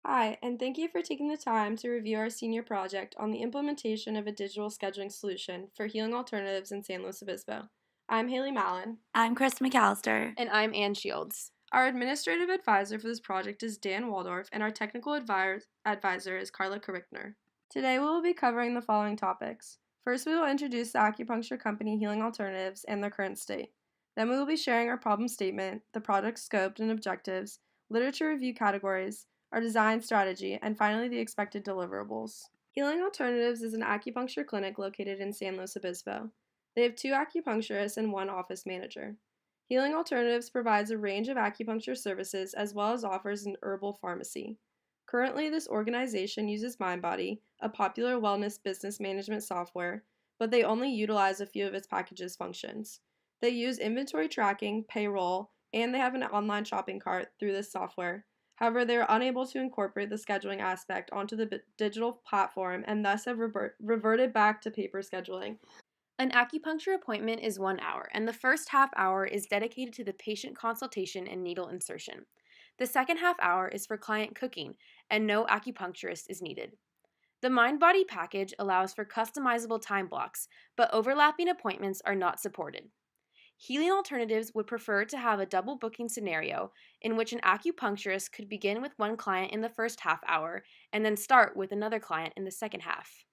Hi, and thank you for taking the time to review our senior project on the implementation of a digital scheduling solution for healing alternatives in San Luis Obispo. I'm Hailey Malin. I'm Krista McAllester. And I'm Ann Shields. Our administrative advisor for this project is Dan Waldorf, and our technical advisor is Carla Karichner. Today we will be covering the following topics. First, we will introduce the acupuncture company Healing Alternatives and their current state. Then we will be sharing our problem statement, the project scope and objectives, literature review categories, our design strategy, and finally the expected deliverables. Healing Alternatives is an acupuncture clinic located in San Luis Obispo. They have 2 acupuncturists and 1 office manager. Healing Alternatives provides a range of acupuncture services as well as offers an herbal pharmacy. Currently, this organization uses MindBody, a popular wellness business management software, but they only utilize a few of its package's functions. They use inventory tracking, payroll, and they have an online shopping cart through this software. However, they are unable to incorporate the scheduling aspect onto the digital platform and thus have reverted back to paper scheduling. An acupuncture appointment is 1 hour, and the first half hour is dedicated to the patient consultation and needle insertion. The second half hour is for client cooking, and no acupuncturist is needed. The MindBody package allows for customizable time blocks, but overlapping appointments are not supported. Healing Alternatives would prefer to have a double booking scenario in which an acupuncturist could begin with one client in the first half hour and then start with another client in the second half.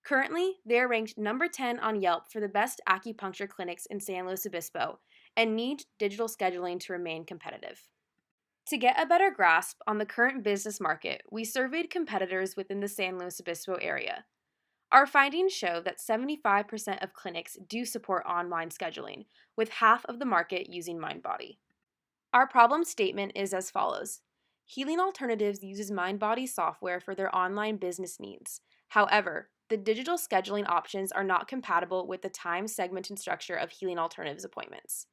Currently, they are ranked number 10 on Yelp for the best acupuncture clinics in San Luis Obispo and need digital scheduling to remain competitive. To get a better grasp on the current business market, we surveyed competitors within the San Luis Obispo area. Our findings show that 75% of clinics do support online scheduling, with half of the market using MindBody. Our problem statement is as follows. Healing Alternatives uses MindBody software for their online business needs. However, the digital scheduling options are not compatible with the time segment and structure of Healing Alternatives appointments.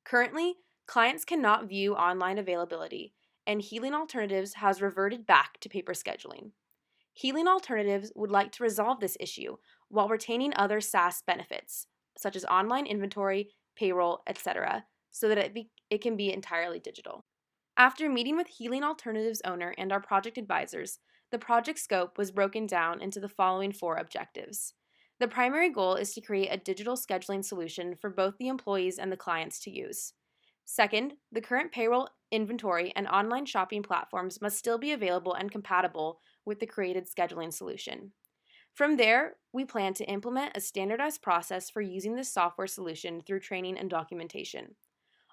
Currently, clients cannot view online availability, and Healing Alternatives has reverted back to paper scheduling. Healing Alternatives would like to resolve this issue while retaining other SaaS benefits, such as online inventory, payroll, etc., so that it can be entirely digital. After meeting with Healing Alternatives owner and our project advisors, the project scope was broken down into the following 4 objectives. The primary goal is to create a digital scheduling solution for both the employees and the clients to use. Second, the current payroll, inventory, and online shopping platforms must still be available and compatible with the created scheduling solution. From there, we plan to implement a standardized process for using this software solution through training and documentation.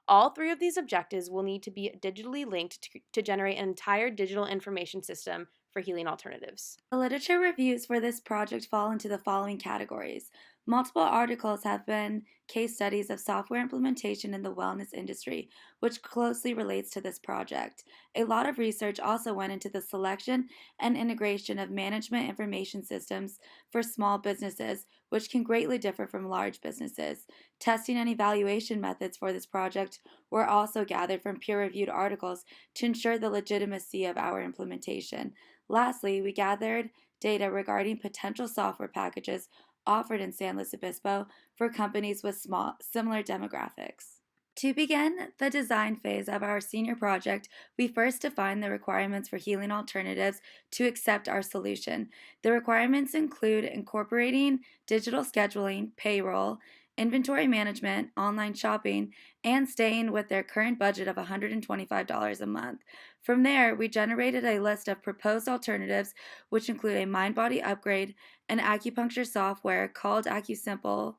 All 3 of these objectives will need to be digitally linked to generate an entire digital information system for Healing Alternatives. The literature reviews for this project fall into the following categories. Multiple articles have been case studies of software implementation in the wellness industry, which closely relates to this project. A lot of research also went into the selection and integration of management information systems for small businesses, which can greatly differ from large businesses. Testing and evaluation methods for this project were also gathered from peer-reviewed articles to ensure the legitimacy of our implementation. Lastly, we gathered data regarding potential software packages offered in San Luis Obispo for companies with similar demographics. To begin the design phase of our senior project, we first defined the requirements for Healing Alternatives to accept our solution. The requirements include incorporating digital scheduling, payroll, inventory management, online shopping, and staying with their current budget of $125 a month. From there, we generated a list of proposed alternatives, which include a MindBody upgrade, an acupuncture software called AcuSimple,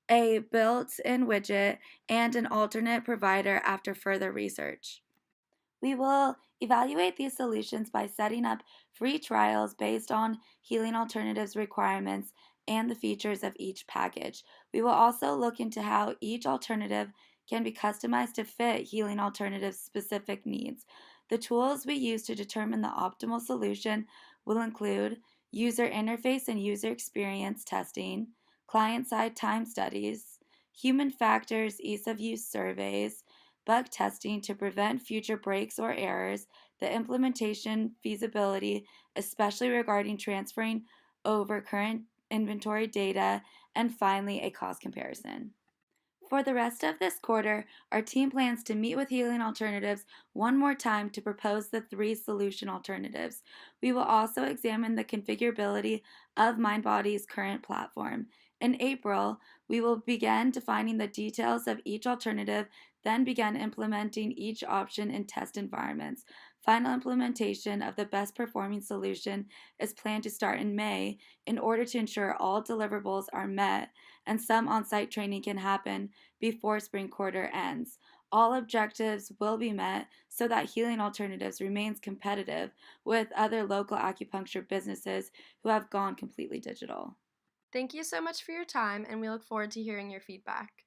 a built-in widget, and an alternate provider after further research. We will evaluate these solutions by setting up free trials based on Healing Alternatives requirements and the features of each package. We will also look into how each alternative can be customized to fit Healing Alternatives' specific needs. The tools we use to determine the optimal solution will include user interface and user experience testing, client-side time studies, human factors ease of use surveys, bug testing to prevent future breaks or errors, the implementation feasibility, especially regarding transferring over current inventory data, and finally a cost comparison. For the rest of this quarter, our team plans to meet with Healing Alternatives one more time to propose the 3 solution alternatives. We will also examine the configurability of MindBody's current platform. In April, we will begin defining the details of each alternative, then begin implementing each option in test environments. Final implementation of the best performing solution is planned to start in May in order to ensure all deliverables are met and some on site training can happen before spring quarter ends. All objectives will be met so that Healing Alternatives remains competitive with other local acupuncture businesses who have gone completely digital. Thank you so much for your time, and we look forward to hearing your feedback.